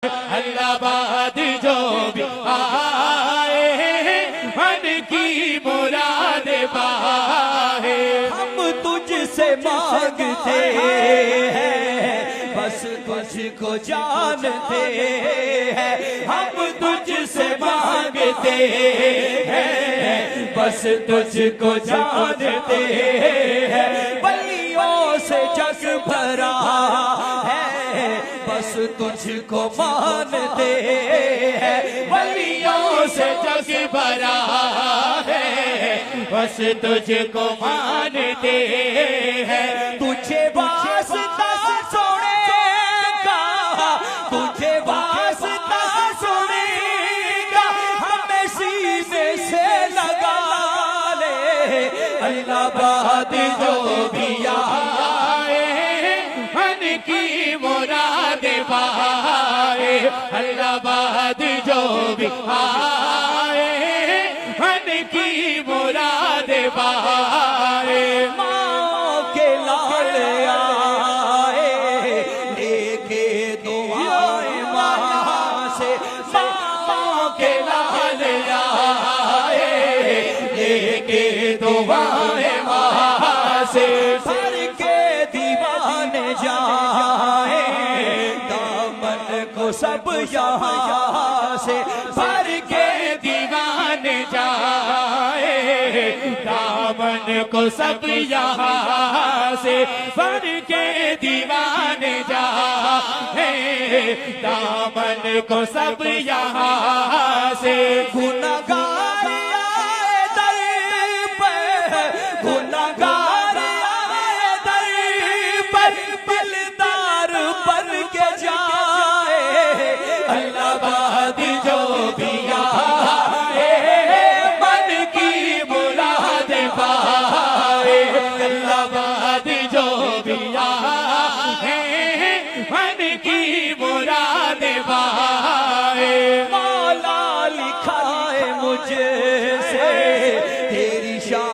अल्लाहबाद जो भी आए मन की मुराद पाए। हम तुझसे मांगते हैं बस तुझको जानते हैं। हम तुझसे मांगते हैं बस तुझको जानते हैं। बलियों से जग भरा है बस तुझको मानते हैं। बलियों से जग भरा है बस तुझको मानते हैं। तुझे वास्ता सोने का, तुझे वास्ता सोने का हमें सीने से लगा ले। अल्लाहबाद जो भी आए मन की मुराद पाए। अल्लाहबाद जो भी आए मन की मुराद पाए। माँ के लाल आए लेके दुआएं माँ से। माँ के लाल आए लेके दुआएं माँ से। भर के दीवाने जाए दामन को सब यहाँ से। भर के दीवाने जाए दामन को सब यहाँ से। भर के दीवाने जाए दामन को सब यहाँ से। गुनहगार आए दर पर, गुनहगार आए दर पर, दिलदार बन के जाए। अल्लाहबाद जो भी आए मन की मुराद पाए। अल्लाहबाद जो भी आए मन की मुराद पाए। मौला लिखाए मुझे